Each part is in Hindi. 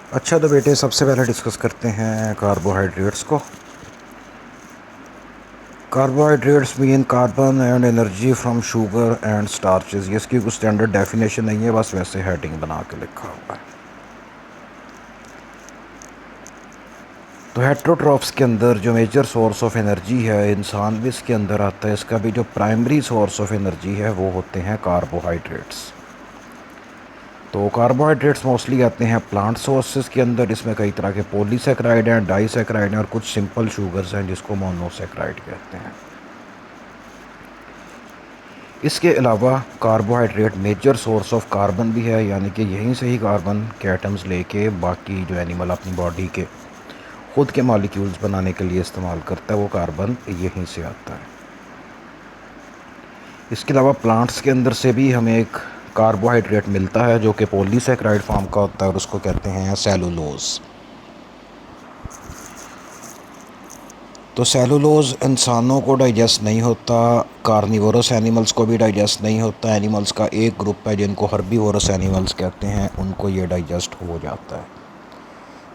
अच्छा तो बेटे सबसे पहले डिस्कस करते हैं कार्बोहाइड्रेट्स को। Carbohydrates mean carbon and energy from sugar and starches. ये इसकी कुछ स्टैंडर्ड डेफिनेशन नहीं है, बस वैसे हेडिंग बना के लिखा हुआ है। तो हेट्रोट्रॉफ्स के अंदर जो मेजर सोर्स ऑफ एनर्जी है, इंसान भी इसके अंदर आता है। इसका भी जो प्राइमरी सोर्स ऑफ एनर्जी है वो होते हैं कार्बोहाइड्रेट्स। तो कार्बोहाइड्रेट्स मोस्टली आते हैं प्लांट सोर्सेज के अंदर। इसमें कई तरह के पॉलीसेकेराइड हैं, डाइसेकेराइड हैं और कुछ सिंपल शुगर्स हैं जिसको मोनोसेकेराइड कहते हैं। इसके अलावा carbohydrate major source of carbon भी है, यानी कि यहीं से ही कार्बन के एटम्स लेके बाकी जो एनिमल अपनी बॉडी के खुद के मॉलिक्यूल्स बनाने के लिए इस्तेमाल करता है, वो कार्बन यहीं से आता है। इसके अलावा प्लांट्स के अंदर से भी हमें एक कार्बोहाइड्रेट मिलता है जो कि पॉलीसेकेराइड फॉर्म का होता है और उसको कहते हैं सेलुलोज। तो सेलुलोज इंसानों को डाइजेस्ट नहीं होता, कार्निवोरस एनिमल्स को भी डाइजेस्ट नहीं होता। एनिमल्स का एक ग्रुप है जिनको हर्बीवोरस एनिमल्स कहते हैं, उनको ये डाइजेस्ट हो जाता है।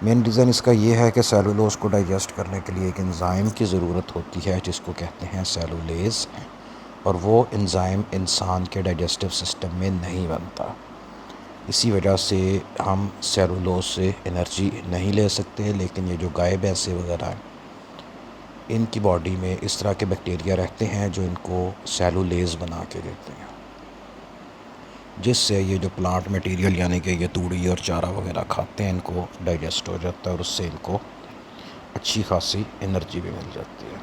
मेन रीज़न इसका ये है कि सेलुलोज को डाइजेस्ट करने के लिए एक एंजाइम की ज़रूरत होती है जिसको कहते हैं सेलुलेज, और वो एंजाइम इंसान के डाइजेस्टिव सिस्टम में नहीं बनता। इसी वजह से हम सेलुलोज से एनर्जी नहीं ले सकते। लेकिन ये जो गाय भैंसे वगैरह हैं, इनकी बॉडी में इस तरह के बैक्टीरिया रहते हैं जो इनको सेलुलेज बना के देते हैं, जिससे ये जो प्लांट मटेरियल यानी कि ये तूड़ी और चारा वगैरह खाते हैं, इनको डाइजेस्ट हो जाता है और उससे इनको अच्छी खासी एनर्जी भी मिल जाती है।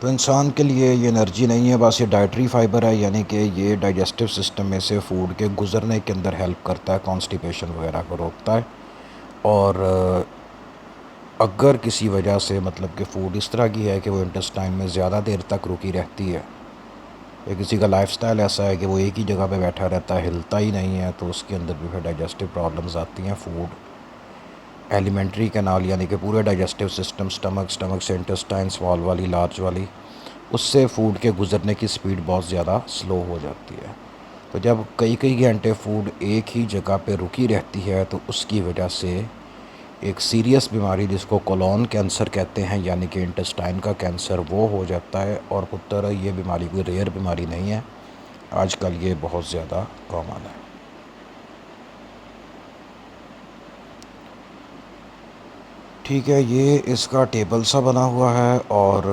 तो इंसान के लिए ये एनर्जी नहीं है, बस ये डाइटरी फाइबर है, यानी कि ये डाइजेस्टिव सिस्टम में से फूड के गुज़रने के अंदर हेल्प करता है, कॉन्स्टिपेशन वगैरह को रोकता है। और अगर किसी वजह से मतलब कि फ़ूड इस तरह की है कि वो इंटेस्टाइन में ज़्यादा देर तक रुकी रहती है, या किसी का लाइफस्टाइल ऐसा है कि वो एक ही जगह पे बैठा रहता है, हिलता ही नहीं है, तो उसके अंदर भी फिर डाइजेस्टिव प्रॉब्लम्स आती हैं। फूड एलिमेंट्री कैनाल यानी कि पूरे डाइजेस्टिव सिस्टम, स्टमक से इंटेस्टाइन, स्मॉल वाली, लार्ज वाली, उससे फूड के गुज़रने की स्पीड बहुत ज़्यादा स्लो हो जाती है। तो जब कई कई घंटे फूड एक ही जगह पे रुकी रहती है तो उसकी वजह से एक सीरियस बीमारी जिसको कोलोन कैंसर कहते हैं, यानी कि इंटेस्टाइन का कैंसर, वो हो जाता है। और पुत्र ये बीमारी कोई रेयर बीमारी नहीं है, आजकल ये बहुत ज़्यादा कॉमन है। ठीक है, ये इसका टेबल सा बना हुआ है और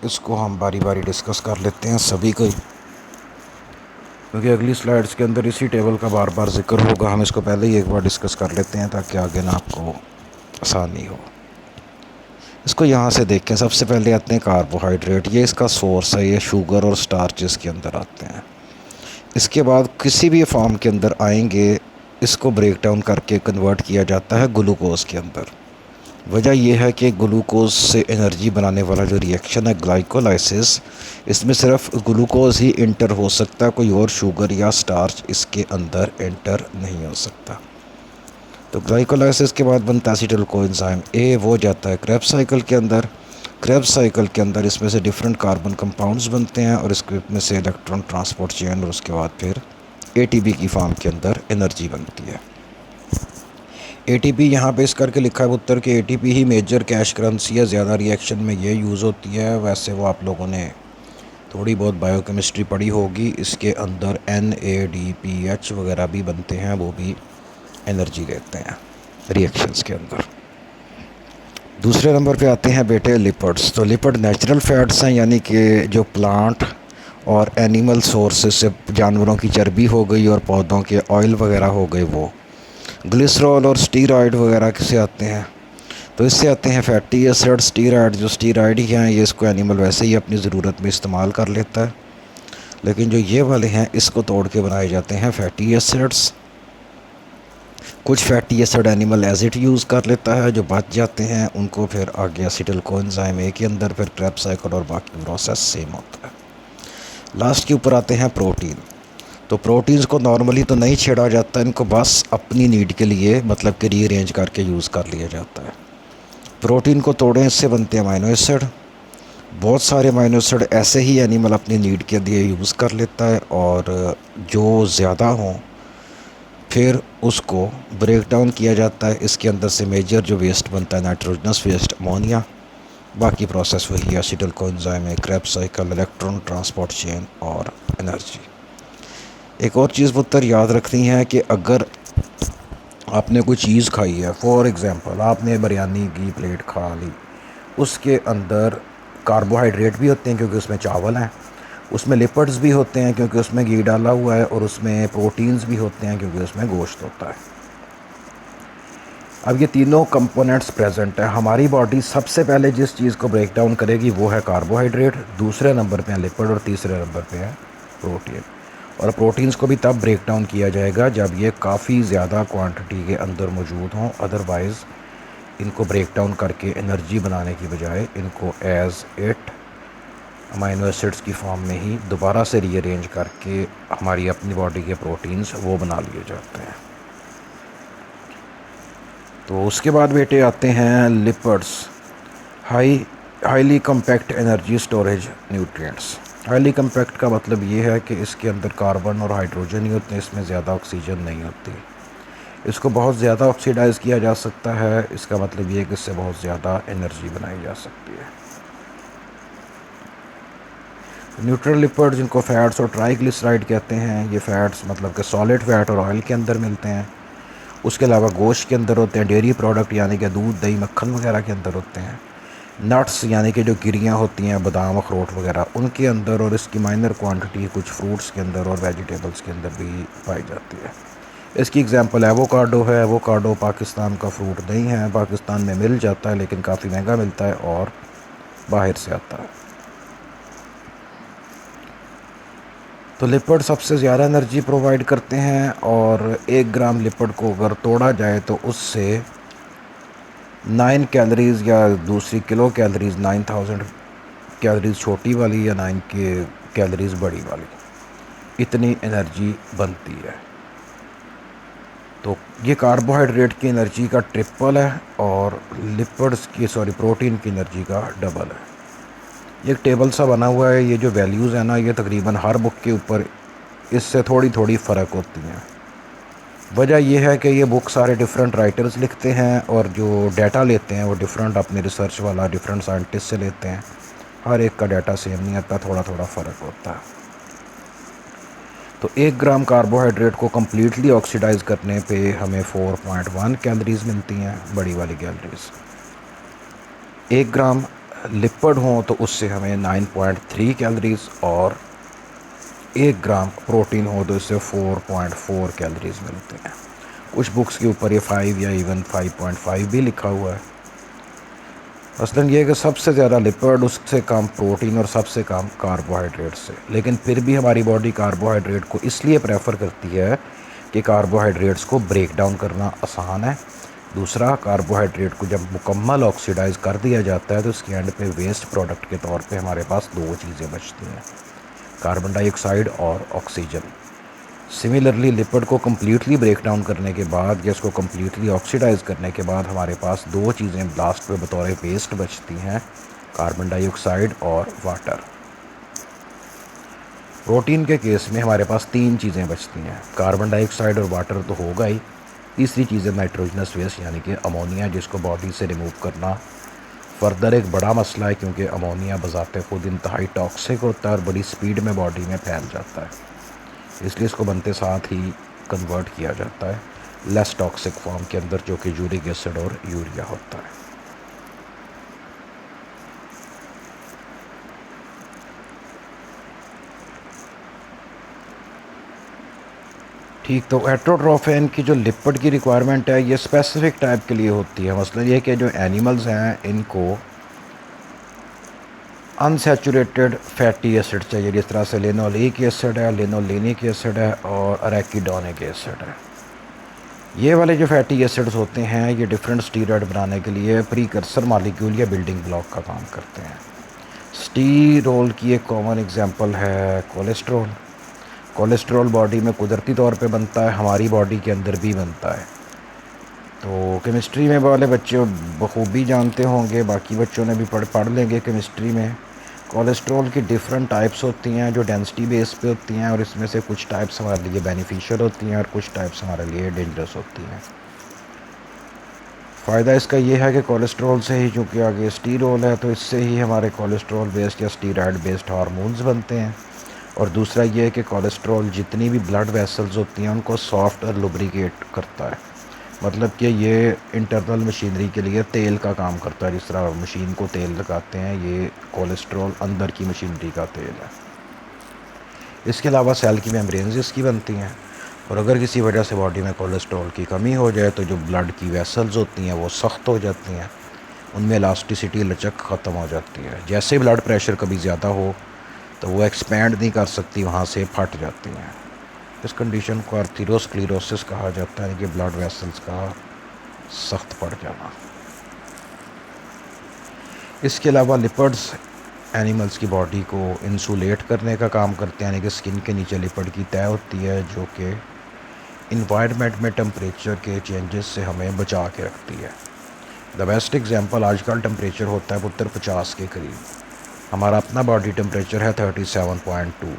इसको हम बारी बारी डिस्कस कर लेते हैं सभी को, क्योंकि अगली स्लाइड्स के अंदर इसी टेबल का बार बार जिक्र होगा। हम इसको पहले ही एक बार डिस्कस कर लेते हैं ताकि आगे ना आपको आसानी हो। इसको यहाँ से देखें, सबसे पहले आते हैं कार्बोहाइड्रेट, ये इसका सोर्स है, ये शुगर और स्टार्चेस के अंदर आते हैं। इसके बाद किसी भी फॉर्म के अंदर आएंगे, इसको ब्रेक डाउन करके कन्वर्ट किया जाता है ग्लूकोज के अंदर। वजह यह है कि ग्लूकोज से एनर्जी बनाने वाला जो रिएक्शन है ग्लाइकोलाइसिस, इसमें सिर्फ ग्लूकोज ही इंटर हो सकता है, कोई और शुगर या स्टार्च इसके अंदर एंटर नहीं हो सकता। तो ग्लाइकोलाइसिस के बाद बनता है एसिटिल कोएंजाइम ए, वो जाता है क्रेब्स साइकिल के अंदर। क्रेब्स साइकिल के अंदर इसमें से डिफरेंट कार्बन कंपाउंड्स बनते हैं और इसके में से इलेक्ट्रॉन ट्रांसपोर्ट चेन, और उसके बाद फिर एटीपी की फॉर्म के अंदर एनर्जी बनती है। एटीपी यहाँ पे इस करके लिखा है उत्तर के एटीपी ही मेजर कैश करेंसी है, ज़्यादा रिएक्शन में ये यूज़ होती है। वैसे वो आप लोगों ने थोड़ी बहुत बायोकेमिस्ट्री पढ़ी होगी, इसके अंदर NADPH वगैरह भी बनते हैं, वो भी एनर्जी देते हैं रिएक्शंस के अंदर। दूसरे नंबर पे आते हैं बेटे लिपिड्स। तो लिपिड नेचुरल फैट्स हैं, यानी कि जो प्लांट और एनिमल सोर्सेज से जानवरों की चर्बी हो गई और पौधों के ऑयल वगैरह हो गए, वो ग्लिसरॉल और स्टीरॉयड वगैरह से आते हैं। तो इससे आते हैं फैटी एसिड, स्टीरॉयड। जो स्टीरॉयड ही हैं, ये इसको एनिमल वैसे ही अपनी ज़रूरत में इस्तेमाल कर लेता है, लेकिन जो ये वाले हैं इसको तोड़ के बनाए जाते हैं फैटी एसिड्स। कुछ fatty acid animal as it use कर लेता है, जो बच जाते हैं उनको फिर आगे एसिटिल कोएंजाइम ए के अंदर फिर क्रेब्स साइकिल और बाकी प्रोसेस सेम होता है। लास्ट के ऊपर आते हैं प्रोटीन। तो प्रोटीन्स को नॉर्मली तो नहीं छेड़ा जाता, इनको बस अपनी नीड के लिए मतलब कि रीअरेंज करके यूज़ कर लिया जाता है। प्रोटीन को तोड़ें, इससे बनते हैं अमाइनो एसिड। बहुत सारे अमाइनो एसिड ऐसे ही एनिमल अपनी नीड के लिए यूज़ कर लेता है, और जो ज़्यादा हों फिर उसको ब्रेक डाउन किया जाता है। इसके अंदर से मेजर जो वेस्ट बनता है नाइट्रोजनस वेस्ट, अमोनिया। बाकी प्रोसेस वही है, acetyl coenzyme, Krebs cycle, electron transport chain और एनर्जी। एक और चीज़ पुत्र याद रखनी है कि अगर आपने कोई चीज़ खाई है, फॉर एग्ज़ाम्पल आपने बिरयानी की प्लेट खा ली, उसके अंदर कार्बोहाइड्रेट भी होते हैं क्योंकि उसमें चावल हैं, उसमें लिपिड्स भी होते हैं क्योंकि उसमें घी डाला हुआ है, और उसमें प्रोटीन्स भी होते हैं क्योंकि उसमें गोश्त होता है। अब ये तीनों कंपोनेंट्स प्रेजेंट है। हमारी बॉडी सबसे पहले जिस चीज़ को ब्रेक डाउन करेगी वो है कार्बोहाइड्रेट, दूसरे नंबर पे है लिपिड और तीसरे नंबर पे है प्रोटीन। और प्रोटीन्स को भी तब ब्रेक डाउन किया जाएगा जब ये काफ़ी ज़्यादा क्वांटिटी के अंदर मौजूद हों, अदरवाइज़ इनको ब्रेक डाउन करके एनर्जी बनाने की बजाय इनको एज इट अमाइनो एसिड्स की फॉर्म में ही दोबारा से रीअरेंज करके हमारी अपनी बॉडी के प्रोटीन्स वो बना लिए जाते हैं। तो उसके बाद बेटे आते हैं lipids, highly compact energy storage nutrients. Highly compact का मतलब ये है कि इसके अंदर कार्बन और हाइड्रोजन ही होते हैं, इसमें ज़्यादा ऑक्सीजन नहीं होती। इसको बहुत ज़्यादा ऑक्सीडाइज़ किया जा सकता है, इसका मतलब ये है कि इससे बहुत ज़्यादा एनर्जी बनाई जा सकती है। न्यूट्रल लिपिड जिनको फैट्स और ट्राइग्लिसराइड कहते हैं, ये फैट्स मतलब कि सॉलिड फैट और ऑयल के अंदर मिलते हैं। उसके अलावा गोश्त के अंदर होते हैं, डेयरी प्रोडक्ट यानी कि दूध, दही, मक्खन वगैरह के अंदर होते हैं। नट्स यानी कि जो गिरियाँ होती हैं, बादाम, अखरोट वगैरह, उनके अंदर, और इसकी माइनर क्वांटिटी कुछ फ्रूट्स के अंदर और वेजिटेबल्स के अंदर भी पाई जाती है। इसकी एग्जांपल एवोकाडो है। एवोकाडो पाकिस्तान का फ्रूट नहीं है, पाकिस्तान में मिल जाता है लेकिन काफ़ी महंगा मिलता है और बाहर से आता है। तो लिपिड सबसे ज़्यादा एनर्जी प्रोवाइड करते हैं, और 1 ग्राम लिपिड को अगर तोड़ा जाए तो उससे 9 कैलोरीज़, या दूसरी किलो कैलोरीज़ 9000 कैलोरीज़ छोटी वाली या 9 के कैलोरीज़ बड़ी वाली, इतनी एनर्जी बनती है। तो ये कार्बोहाइड्रेट की एनर्जी का ट्रिपल है और लिपिड्स की प्रोटीन की एनर्जी का डबल है। ये एक टेबल सा बना हुआ है, ये जो वैल्यूज़ है ना, ये तकरीबन हर बुक के ऊपर इससे थोड़ी थोड़ी फ़र्क होती हैं। वजह यह है कि ये बुक सारे डिफरेंट राइटर्स लिखते हैं और जो डाटा लेते हैं वो डिफरेंट, अपने रिसर्च वाला डिफरेंट साइंटिस्ट से लेते हैं। हर एक का डाटा सेम नहीं आता, थोड़ा थोड़ा फ़र्क होता है। तो 1 ग्राम कार्बोहाइड्रेट को कम्प्लीटली ऑक्सीडाइज करने पे हमें 4.1 कैलोरीज़ मिलती हैं, बड़ी वाली कैलोरीज़। 1 ग्राम लिपिड हो तो उससे हमें 9.3 कैलोरीज़, और 1 ग्राम प्रोटीन हो तो इससे 4.4 कैलोरीज़ मिलते हैं। कुछ बुक्स के ऊपर ये 5 या इवन 5.5 भी लिखा हुआ है। मसलन ये है कि सबसे ज़्यादा लिपिड, उससे कम प्रोटीन और सबसे कम कार्बोहाइड्रेट से। लेकिन फिर भी हमारी बॉडी कार्बोहाइड्रेट को इसलिए प्रेफर करती है कि कार्बोहाइड्रेट्स को ब्रेक डाउन करना आसान है। दूसरा, कार्बोहाइड्रेट को जब मुकम्मल ऑक्सीडाइज कर दिया जाता है तो उसके एंड पे वेस्ट प्रोडक्ट के तौर पे हमारे पास 2 चीज़ें बचती हैं, कार्बन डाइऑक्साइड और ऑक्सीजन। सिमिलरली लिपिड को कम्प्लीटली ब्रेक डाउन करने के बाद या इसको कम्प्लीटली ऑक्सीडाइज करने के बाद हमारे पास 2 चीज़ें लास्ट पे बतौर वेस्ट बचती हैं, कार्बन डाइऑक्साइड और वाटर। प्रोटीन के केस में हमारे पास 3 चीज़ें बचती हैं, कार्बन डाइऑक्साइड और वाटर तो होगा ही, तीसरी चीज़ है नाइट्रोजनस वेस्ट यानी कि अमोनिया, जिसको बॉडी से रिमूव करना फर्दर एक बड़ा मसला है क्योंकि अमोनिया बज़ाते खुद इंतहाई टॉक्सिक होता है और बड़ी स्पीड में बॉडी में फैल जाता है। इसलिए इसको बनते साथ ही कन्वर्ट किया जाता है लेस टॉक्सिक फॉर्म के अंदर, जो कि यूरिक एसिड और यूरिया होता है। ठीक, तो हेटरोट्रोफिन की जो लिपिड की रिक्वायरमेंट है ये स्पेसिफिक टाइप के लिए होती है। मसलन ये कि जो एनिमल्स हैं इनको अनसैचुरेटेड फैटी एसिड चाहिए, जिस तरह से लिनोलिक एसिड है, लिनोलेनिक एसिड है और अरेकिडोनिक एसिड है। ये वाले जो फैटी एसिड्स होते हैं ये डिफरेंट स्टीरॉयड बनाने के लिए प्रीकर्सर मॉलिक्यूल या बिल्डिंग ब्लॉक का काम करते हैं। स्टीरोल की एक कॉमन एग्जांपल है कोलेस्ट्रॉल। कोलेस्ट्रॉल बॉडी में कुदरती तौर पे बनता है, हमारी बॉडी के अंदर भी बनता है। तो केमिस्ट्री में वाले बच्चे बखूबी जानते होंगे, बाकी बच्चों ने भी पढ़ लेंगे केमिस्ट्री में। कोलेस्ट्रॉल की डिफरेंट टाइप्स होती हैं जो डेंसिटी बेस पे होती हैं, और इसमें से कुछ टाइप्स हमारे लिए बेनिफिशियल होती हैं और कुछ टाइप्स हमारे लिए डेंजरस होती हैं। फ़ायदा इसका ये है कि कोलेस्ट्रॉल से ही, चूँकि आगे स्टीरोल है, तो इससे ही हमारे कोलेस्ट्रॉल बेस्ड या स्टीरॉयड बेस्ड हार्मोन्स बनते हैं। और दूसरा ये है कि कोलेस्ट्रॉल जितनी भी ब्लड वेसल्स होती हैं उनको सॉफ्ट और लुब्रिकेट करता है। मतलब कि ये इंटरनल मशीनरी के लिए तेल का काम करता है। जिस तरह मशीन को तेल लगाते हैं, ये कोलेस्ट्रॉल अंदर की मशीनरी का तेल है। इसके अलावा सेल की मेम्ब्रेन्स इसकी बनती हैं, और अगर किसी वजह से बॉडी में कोलेस्ट्रॉल की कमी हो जाए तो जो ब्लड की वेसल्स होती हैं वो सख्त हो जाती हैं, उनमें इलास्टिसिटी, लचक ख़त्म हो जाती है। जैसे ब्लड प्रेशर कभी ज़्यादा हो तो वो एक्सपैंड नहीं कर सकती, वहाँ से फट जाती हैं। इस कंडीशन को आर्थेरोस्क्लेरोसिस कहा जाता है, कि ब्लड वेसल्स का सख्त पड़ जाना। इसके अलावा लिपिड्स एनिमल्स की बॉडी को इंसुलेट करने का काम करते हैं, यानी कि स्किन के नीचे लिपिड की तय होती है जो कि इन्वायरमेंट में टेम्परेचर के चेंजेस से हमें बचा के रखती है। द बेस्ट एग्जांपल, आजकल टेम्परेचर होता है 50 के करीब। हमारा अपना बॉडी टेम्परेचर है 37.2।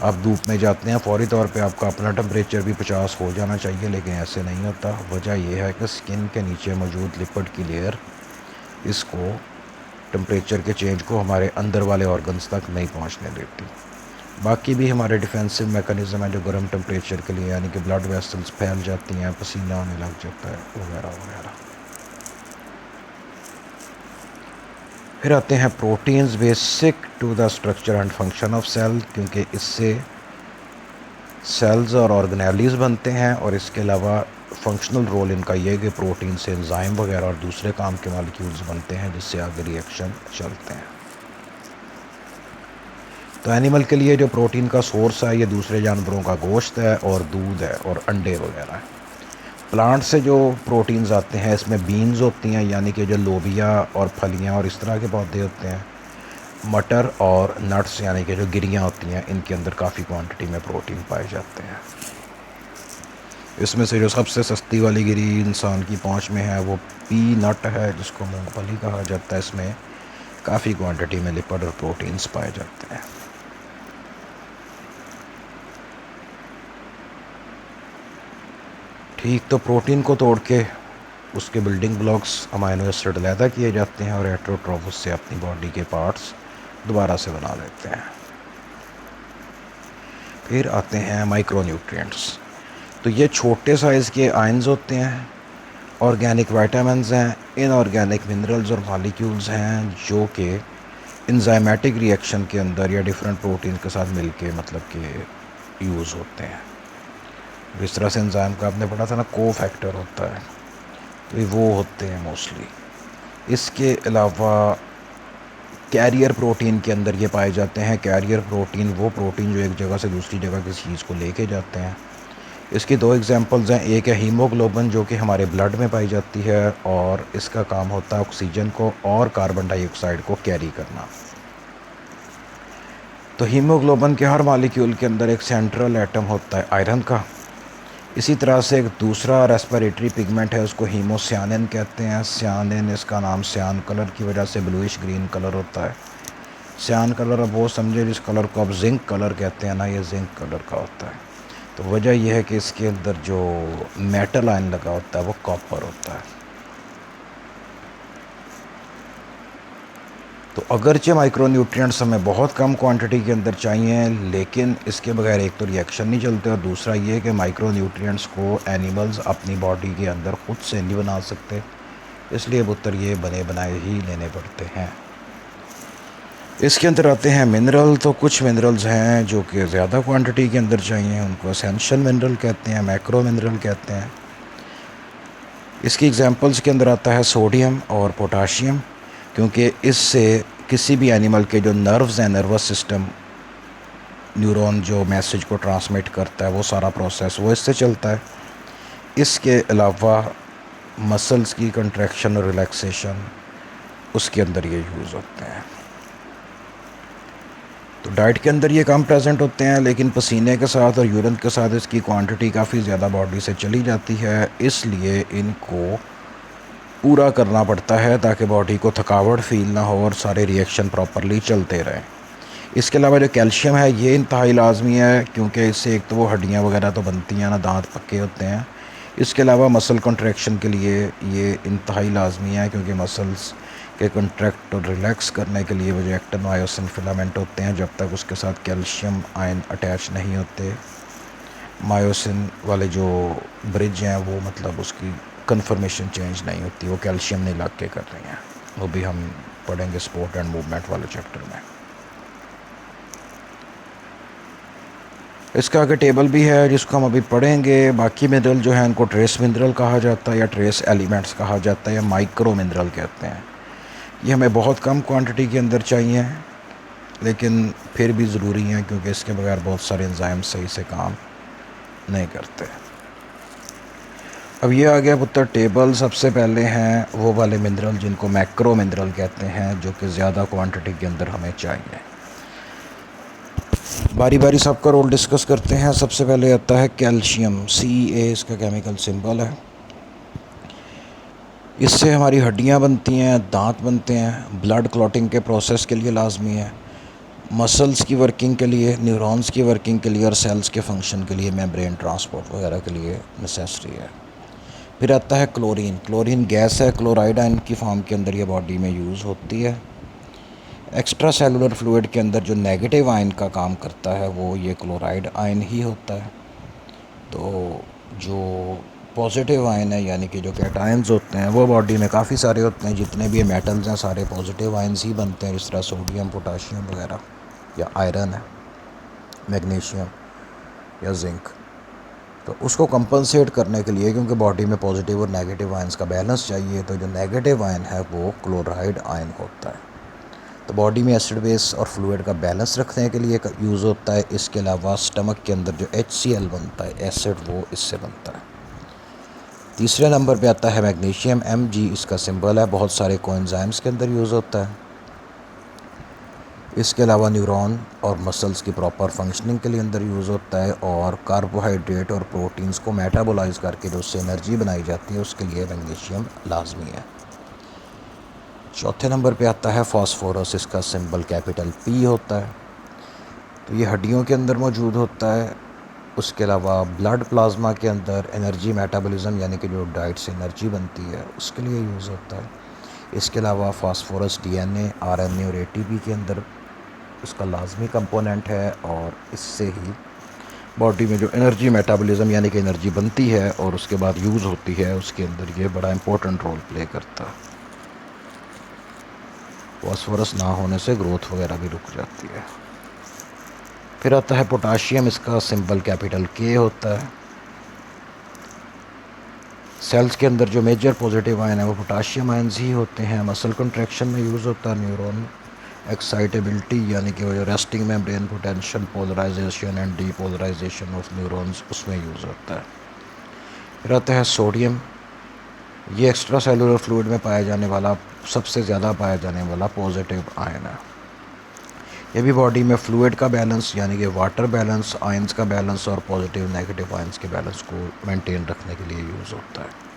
आप धूप में जाते हैं, फ़ौरी तौर पे आपका अपना टेम्परेचर भी 50 हो जाना चाहिए, लेकिन ऐसे नहीं होता। वजह यह है कि स्किन के नीचे मौजूद लिपिड की लेयर इसको, टेम्परेचर के चेंज को हमारे अंदर वाले ऑर्गन्स तक नहीं पहुंचने देती। बाकी भी हमारे डिफेंसिव मैकेनिज़्म है जो गर्म टेम्परेचर के लिए, यानी कि ब्लड वेसल्स फैल जाती हैं, पसीना आने लग जाता है, वगैरह वगैरह। फिर आते हैं proteins, basic to the structure and function of cell, क्योंकि इससे सेल्स और ऑर्गेनेलीज बनते हैं। और इसके अलावा फंक्शनल रोल इनका ये है कि प्रोटीन से एंजाइम वगैरह और दूसरे काम के मॉलिक्यूल्स बनते हैं जिससे आगे रिएक्शन चलते हैं। तो एनिमल के लिए जो प्रोटीन का सोर्स है ये दूसरे जानवरों का गोश्त है और दूध है और अंडे वगैरह है। प्लांट से जो प्रोटीन्स आते हैं इसमें बीन्स होती हैं, यानी कि जो लोबिया और फलियां और इस तरह के पौधे होते हैं। मटर और नट्स यानी कि जो गिरियाँ होती हैं, इनके अंदर काफ़ी क्वांटिटी में प्रोटीन पाए जाते हैं। इसमें से जो सबसे सस्ती वाली गिरी इंसान की पहुंच में है वो पी नट है, जिसको मूंगफली कहा जाता है। इसमें काफ़ी क्वांटिटी में लिपिड और प्रोटीन्स पाए जाते हैं। ठीक, तो प्रोटीन को तोड़ के उसके बिल्डिंग ब्लॉक्स अमाइनो एसिड अलहदा किए जाते हैं और हेटेरोट्रोफस से अपनी बॉडी के पार्ट्स दोबारा से बना लेते हैं। फिर आते हैं माइक्रोन्यूट्रिएंट्स। तो ये छोटे साइज़ के आयंस होते हैं, ऑर्गेनिक वाइटामिन्स हैं, इनऑर्गेनिक मिनरल्स और मॉलिक्यूल्स हैं जो कि इंजाइमेटिक रिएक्शन के अंदर या डिफरेंट प्रोटीन के साथ मिलके मतलब कि यूज़ होते हैं। जिस तरह से एंजाइम का आपने पढ़ा था ना, को फैक्टर होता है, तो ये वो होते हैं मोस्टली। इसके अलावा कैरियर प्रोटीन के अंदर ये पाए जाते हैं। कैरियर प्रोटीन वो प्रोटीन जो एक जगह से दूसरी जगह किसी चीज़ को लेके जाते हैं। इसकी दो एग्जांपल्स हैं। एक है हीमोग्लोबिन जो कि हमारे ब्लड में पाई जाती है और इसका काम होता है ऑक्सीजन को और कार्बन डाइऑक्साइड को कैरी करना। तो हीमोग्लोबिन के हर मॉलिक्यूल के अंदर एक सेंट्रल एटम होता है आयरन का। इसी तरह से एक दूसरा रेस्पिरेटरी पिगमेंट है, उसको हीमोसियानिन कहते हैं। सियानिन, इसका नाम सियान कलर की वजह से ब्लूइश ग्रीन कलर होता है। सियान कलर अब वो समझे जिस कलर को अब जिंक कलर कहते हैं ना, ये जिंक कलर का होता है। तो वजह यह है कि इसके अंदर जो मेटल आयन लगा होता है वो कॉपर होता है। तो अगरचे माइक्रोन्यूट्रिएंट्स हमें बहुत कम क्वांटिटी के अंदर चाहिए, लेकिन इसके बगैर एक तो रिएक्शन नहीं चलते और दूसरा ये कि माइक्रोन्यूट्रिएंट्स को एनिमल्स अपनी बॉडी के अंदर खुद से नहीं बना सकते, इसलिए पुत्र ये बने बनाए ही लेने पड़ते हैं। इसके अंदर आते हैं मिनरल। तो कुछ मिनरल्स हैं जो कि ज़्यादा क्वांटिटी के अंदर चाहिए, उनको एसेंशियल मिनरल कहते हैं, मैक्रो मिनरल कहते हैं। इसकी एग्जांपल्स के अंदर आता है सोडियम और पोटाशियम, क्योंकि इससे किसी भी एनिमल के जो नर्व्स हैं, नर्वस सिस्टम, न्यूरॉन जो मैसेज को ट्रांसमिट करता है, वो सारा प्रोसेस वो इससे चलता है। इसके अलावा मसल्स की कंट्रैक्शन और रिलैक्सेशन उसके अंदर ये यूज़ होते हैं। तो डाइट के अंदर ये कम प्रेजेंट होते हैं, लेकिन पसीने के साथ और यूरिन के साथ इसकी क्वांटिटी काफ़ी ज़्यादा बॉडी से चली जाती है, इसलिए इनको पूरा करना पड़ता है ताकि बॉडी को थकावट फील ना हो और सारे रिएक्शन प्रॉपरली चलते रहें। इसके अलावा जो कैल्शियम है ये इंतहाई लाजमी है, क्योंकि इससे एक तो वो हड्डियाँ वगैरह तो बनती हैं ना, दांत पक्के होते हैं। इसके अलावा मसल कॉन्ट्रैक्शन के लिए ये इंतहाई लाजमी है, क्योंकि मसल्स के कॉन्ट्रैक्ट और रिलैक्स करने के लिए वो जो एक्टिन मायोसिन फिलामेंट होते हैं, जब तक उसके साथ कैल्शियम आयन अटैच नहीं होते, मायोसिन वाले जो ब्रिज हैं वो मतलब उसकी कन्फर्मेशन चेंज नहीं होती, वो कैल्शियम नहीं लग के कर रही हैं। वो भी हम पढ़ेंगे स्पोर्ट एंड मूवमेंट वाले चैप्टर में। इसका आगे टेबल भी है जिसको हम अभी पढ़ेंगे। बाकी मिनरल जो है इनको ट्रेस मिनरल कहा जाता है या ट्रेस एलिमेंट्स कहा जाता है या माइक्रो मिनरल कहते हैं। ये हमें बहुत कम क्वांटिटी के अंदर चाहिए, लेकिन फिर भी ज़रूरी हैं, क्योंकि इसके बगैर बहुत सारे एंजाइम सही से काम नहीं करते। अब ये आ गया पुत्र टेबल। सबसे पहले हैं वो वाले मिनरल जिनको मैक्रो मिनरल कहते हैं, जो कि ज़्यादा क्वांटिटी के अंदर हमें चाहिए। बारी बारी सबका रोल डिस्कस करते हैं। सबसे पहले आता है कैल्शियम, Ca इसका केमिकल सिंबल है। इससे हमारी हड्डियां बनती हैं, दांत बनते हैं, ब्लड क्लॉटिंग के प्रोसेस के लिए लाजमी है, मसल्स की वर्किंग के लिए, न्यूरॉन्स की वर्किंग के लिए और सेल्स के फंक्शन के लिए, मेम्ब्रेन ट्रांसपोर्ट वगैरह के लिए नेसेसरी है। फिर आता है क्लोरीन। क्लोरीन गैस है, क्लोराइड आयन की फॉर्म के अंदर ये बॉडी में यूज़ होती है। एक्स्ट्रा सेलुलर फ्लूइड के अंदर जो नेगेटिव आयन का काम करता है वो ये क्लोराइड आयन ही होता है। तो जो पॉजिटिव आयन है यानी कि जो कैटायंस होते हैं वो बॉडी में काफ़ी सारे होते हैं। जितने भी मेटल्स हैं सारे पॉजिटिव आयन्स ही बनते हैं, जिस तरह सोडियम, पोटाशियम वगैरह, या आयरन है, मैग्नीशियम या जिंक। तो उसको कंपनसेट करने के लिए, क्योंकि बॉडी में पॉजिटिव और नेगेटिव आयन्स का बैलेंस चाहिए, तो जो नेगेटिव आयन है वो क्लोराइड आयन होता है। तो बॉडी में एसिड बेस और फ्लूइड का बैलेंस रखने के लिए यूज़ होता है। इसके अलावा स्टमक के अंदर जो HCl बनता है एसिड, वो इससे बनता है। तीसरे नंबर पे आता है मैग्नीशियम, Mg इसका सिंबल है। बहुत सारे कोएंजाइम्स के अंदर यूज़ होता है। इसके अलावा न्यूरॉन और मसल्स की प्रॉपर फंक्शनिंग के लिए अंदर यूज़ होता है, और कार्बोहाइड्रेट और प्रोटीन्स को मेटाबोलाइज करके जो उससे एनर्जी बनाई जाती है उसके लिए मैग्नीशियम लाजमी है। चौथे नंबर पे आता है फास्फोरस, इसका सिंबल कैपिटल P होता है। तो ये हड्डियों के अंदर मौजूद होता है। उसके अलावा ब्लड प्लाज्मा के अंदर एनर्जी मेटाबॉलिज्म यानी कि जो डाइट से एनर्जी बनती है उसके लिए यूज़ होता है। इसके अलावा फास्फोरस DNA, RNA और ATP के अंदर उसका लाजमी कंपोनेंट है, और इससे ही बॉडी में जो एनर्जी मेटाबॉलिज्म यानी कि एनर्जी बनती है और उसके बाद यूज़ होती है उसके अंदर ये बड़ा इंपॉर्टेंट रोल प्ले करता है। फास्फोरस ना होने से ग्रोथ वगैरह भी रुक जाती है। फिर आता है पोटाशियम, इसका सिंबल कैपिटल K होता है। सेल्स के अंदर जो मेजर पॉजिटिव आयन है वो पोटाशियम आयन्स ही होते हैं। मसल कंट्रैक्शन में यूज़ होता है। न्यूरॉन एक्साइटेबिलिटी यानी कि वो जो resting membrane potential polarization and depolarization of neurons, उसमें यूज़ होता है। फिर आता है सोडियम। ये एक्स्ट्रा सेलुलर फ्लूइड में पाया जाने वाला, सबसे ज़्यादा पाया जाने वाला पॉजिटिव आयन है। ये भी बॉडी में फ्लूइड का बैलेंस यानी कि वाटर बैलेंस, आयंस का बैलेंस और पॉजिटिव नेगेटिव आयंस के बैलेंस को मेंटेन रखने के लिए यूज़ होता है।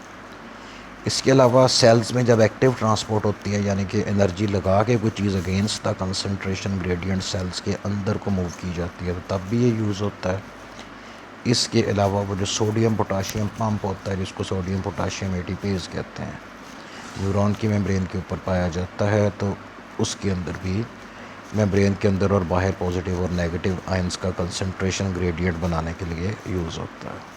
इसके अलावा सेल्स में जब एक्टिव ट्रांसपोर्ट होती है यानी कि एनर्जी लगा के कोई चीज़ against the concentration gradient cells के अंदर को मूव की जाती है, तो तब भी ये यूज़ होता है। इसके अलावा वो जो सोडियम पोटाशियम पंप होता है, जिसको सोडियम पोटाशियम ATPase कहते हैं, न्यूरॉन की मेम्ब्रेन के ऊपर पाया जाता है, तो उसके अंदर भी मेम्ब्रेन के अंदर और बाहर पॉजिटिव और नेगेटिव आयंस का कंसंट्रेशन ग्रेडियंट बनाने के लिए यूज़ होता है।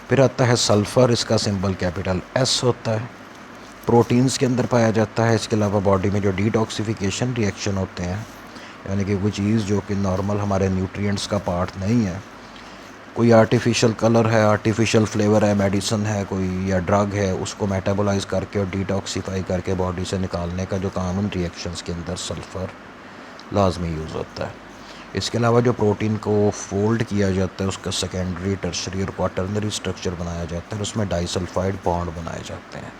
फिर आता है सल्फ़र, इसका सिंबल कैपिटल S होता है। प्रोटीन्स के अंदर पाया जाता है। इसके अलावा बॉडी में जो डिटॉक्सिफिकेशन रिएक्शन होते हैं यानी कि कोई चीज़ जो कि नॉर्मल हमारे न्यूट्रिएंट्स का पार्ट नहीं है, कोई आर्टिफिशियल कलर है, आर्टिफिशियल फ्लेवर है, मेडिसिन है कोई या ड्रग है, उसको मेटाबोलाइज करके और डिटॉक्सीफाई करके बॉडी से निकालने का जो कॉमन रिएक्शंस के अंदर सल्फ़र लाजमी यूज़ होता है। इसके अलावा जो प्रोटीन को फोल्ड किया जाता है उसका सेकेंडरी, टर्शरी और क्वाटरनरी स्ट्रक्चर बनाया जाता है, उसमें डाइसल्फाइड बॉन्ड बनाए जाते हैं।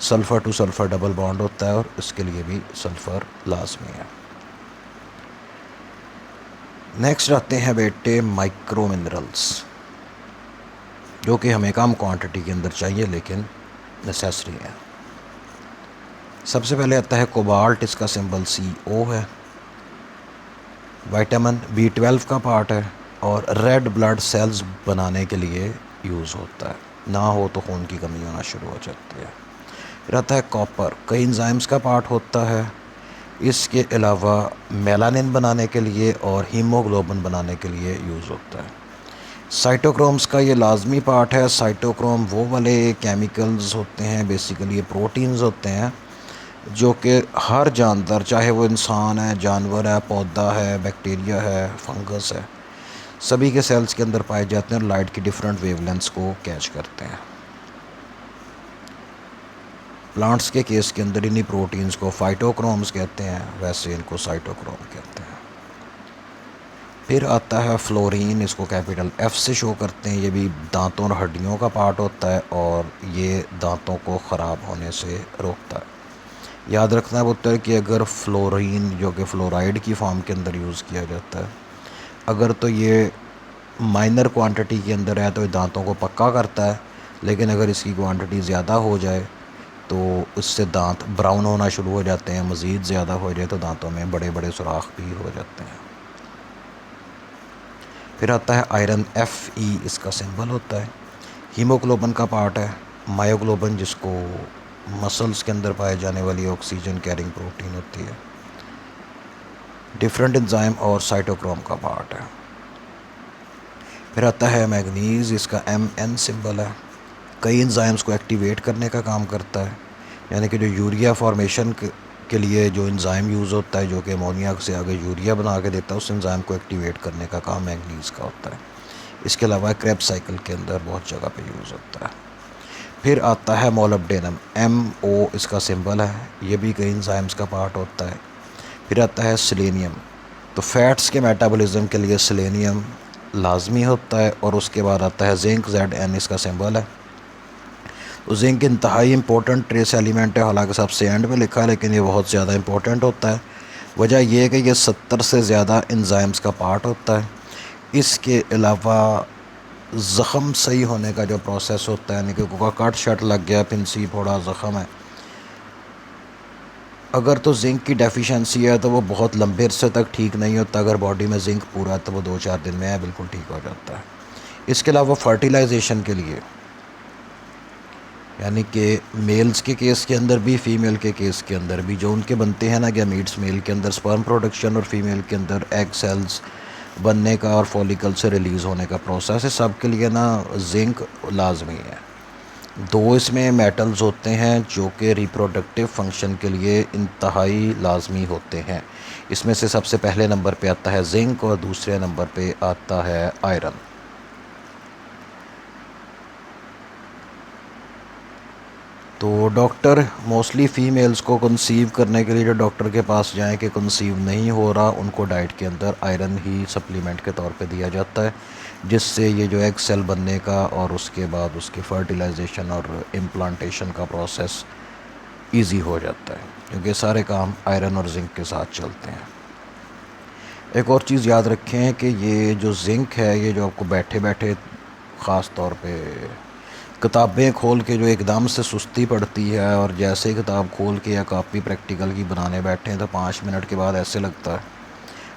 Sulphur to sulphur double bond होता है और इसके लिए भी सल्फ़र लाजमी है। नेक्स्ट आते हैं बेटे माइक्रो मिनरल्स, जो कि हमें कम क्वांटिटी के अंदर चाहिए लेकिन नेसेसरी है। सबसे पहले आता है कोबाल्ट, इसका सिंबल CO है। विटामिन B12 का पार्ट है और रेड ब्लड सेल्स बनाने के लिए यूज़ होता है, ना हो तो खून की कमी होना शुरू हो जाती है। फिर आता है कॉपर, कई एंजाइम्स का पार्ट होता है। इसके अलावा मेलानिन बनाने के लिए और हीमोग्लोबिन बनाने के लिए यूज़ होता है। साइटोक्रोम्स का ये लाजमी पार्ट है। साइटोक्रोम वो वाले केमिकल्स होते हैं, बेसिकली ये प्रोटीन्स होते हैं जो कि हर जानवर, चाहे वो इंसान है, जानवर है, पौधा है, बैक्टीरिया है, फंगस है, सभी के सेल्स के अंदर पाए जाते हैं और लाइट की डिफरेंट वेवलेंथ्स को कैच करते हैं। प्लांट्स के केस के अंदर इन्हीं प्रोटीन्स को फाइटोक्रोम्स कहते हैं, वैसे इनको साइटोक्रोम कहते हैं। फिर आता है फ्लोरीन, इसको कैपिटल F से शो करते हैं। ये भी दांतों और हड्डियों का पार्ट होता है और ये दांतों को ख़राब होने से रोकता है। याद रखना पुत्र कि अगर फ्लोरीन जो कि फ्लोराइड की फॉर्म के अंदर यूज़ किया जाता है, अगर तो ये माइनर क्वांटिटी के अंदर है तो ये दांतों को पक्का करता है, लेकिन अगर इसकी क्वांटिटी ज़्यादा हो जाए तो उससे दांत ब्राउन होना शुरू हो जाते हैं। मज़ीद ज़्यादा हो जाए तो दांतों में बड़े बड़े सुराख भी हो जाते हैं। फिर आता है आयरन, Fe इसका सिंबल होता है। हीमोग्लोबिन का पार्ट है। मायोग्लोबिन जिसको मसल्स के अंदर पाए जाने वाली ऑक्सीजन कैरिंग प्रोटीन होती है। डिफरेंट एंजाइम और साइटोक्रोम का पार्ट है। फिर आता है मैग्नीज़, इसका Mn सिंबल है। कई एंजाइम्स को एक्टिवेट करने का काम करता है, यानी कि जो यूरिया फॉर्मेशन के लिए जो एंजाइम यूज़ होता है, जो कि अमोनिया से आगे यूरिया बना के देता है, उस एंजाइम को एक्टिवेट करने का काम मैंगनीज़ का होता है। इसके अलावा क्रेब्स साइकिल के अंदर बहुत जगह पे यूज़ होता है। फिर आता है मोलिब्डेनम, MO इसका सिंबल है। ये भी कई एंजाइम्स का पार्ट होता है। फिर आता है सेलेनियम, तो फैट्स के मेटाबॉलिज्म के लिए सेलेनियम लाजमी होता है। और उसके बाद आता है जिंक, Zn इसका सिंबल है। तो जिंक इंतहाई इंपॉर्टेंट ट्रेस एलिमेंट है, हालांकि सबसे एंड में लिखा है, लेकिन ये बहुत ज़्यादा इंपॉर्टेंट होता है। वजह यह है कि ये 70 से ज़्यादा एंजाइम्स का पार्ट होता है। इसके अलावा ज़ख़म सही होने का जो प्रोसेस होता है, यानी कि कोई कट शट लग गया, फिंसी फोड़ा ज़ख़म है, अगर तो जिंक की डेफिशिएंसी है तो वो बहुत लंबे अरसे तक ठीक नहीं होता। अगर बॉडी में जिंक पूरा है तो वो 2-4 दिन में बिल्कुल ठीक हो जाता है। इसके अलावा फर्टिलाइजेशन के लिए, यानी कि मेल्स के केस के अंदर भी, फीमेल के केस के अंदर भी, जो उनके बनते हैं ना गैमीट्स, मेल के अंदर स्पर्म प्रोडक्शन और फीमेल के अंदर एग सेल्स बनने का और फॉलिकल से रिलीज़ होने का प्रोसेस है, सब के लिए ना जिंक लाजमी है। दो इसमें मेटल्स होते हैं जो कि रिप्रोडक्टिव फंक्शन के लिए इंतहाई लाजमी होते हैं। इसमें से सबसे पहले नंबर पे आता है जिंक और दूसरे नंबर पे आता है आयरन। तो डॉक्टर मोस्टली फ़ीमेल्स को कंसीव करने के लिए जो डॉक्टर के पास जाएं कि कंसीव नहीं हो रहा, उनको डाइट के अंदर आयरन ही सप्लीमेंट के तौर पे दिया जाता है, जिससे ये जो एग सेल बनने का और उसके बाद उसकी फर्टिलाइजेशन और इम्प्लांटेशन का प्रोसेस इजी हो जाता है, क्योंकि सारे काम आयरन और जिंक के साथ चलते हैं। एक और चीज़ याद रखें कि ये जो जिंक है, ये जो आपको बैठे बैठे ख़ास तौर पे किताबें खोल के जो एकदम से सुस्ती पड़ती है, और जैसे ही किताब खोल के या कॉपी प्रैक्टिकल की बनाने बैठे हैं तो 5 मिनट के बाद ऐसे लगता है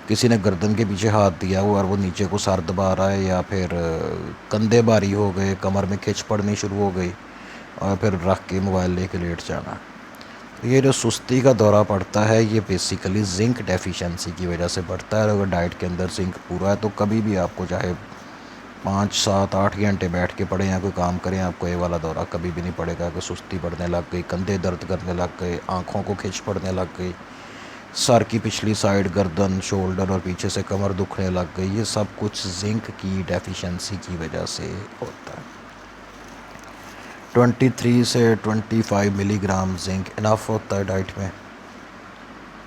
किसी ने गर्दन के पीछे हाथ दिया हो और वो नीचे को सर दबा रहा है, या फिर कंधे भारी हो गए, कमर में खिंच पड़नी शुरू हो गई और फिर रख के मोबाइल लेके लेट जाना। ये जो सुस्ती का दौरा पड़ता है, ये बेसिकली जिंक डेफिशिएंसी की वजह से बढ़ता है। और अगर डाइट के अंदर जिंक पूरा है तो कभी भी आपको चाहे 5-7-8 घंटे बैठ के पढ़ें या कोई काम करें, आपको ये वाला दौरा कभी भी नहीं पड़ेगा कि सुस्ती पड़ने लग गई, कंधे दर्द करने लग गए, आँखों को खिंच पड़ने लग गई, सर की पिछली साइड, गर्दन, शोल्डर और पीछे से कमर दुखने लग गई। ये सब कुछ जिंक की डेफिशिएंसी की वजह से होता है। 23 से 25 मिलीग्राम जिंक इनफ होता है डाइट में,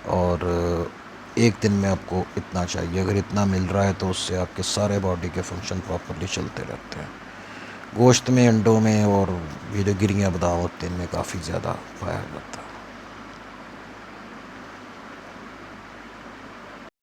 और एक दिन में आपको इतना चाहिए। अगर इतना मिल रहा है तो उससे आपके सारे बॉडी के फंक्शन प्रॉपरली चलते रहते हैं। गोश्त में, अंडों में और ये जो गिरियाँ बादाम होते हैं, इनमें काफ़ी ज़्यादा पाया जाता है।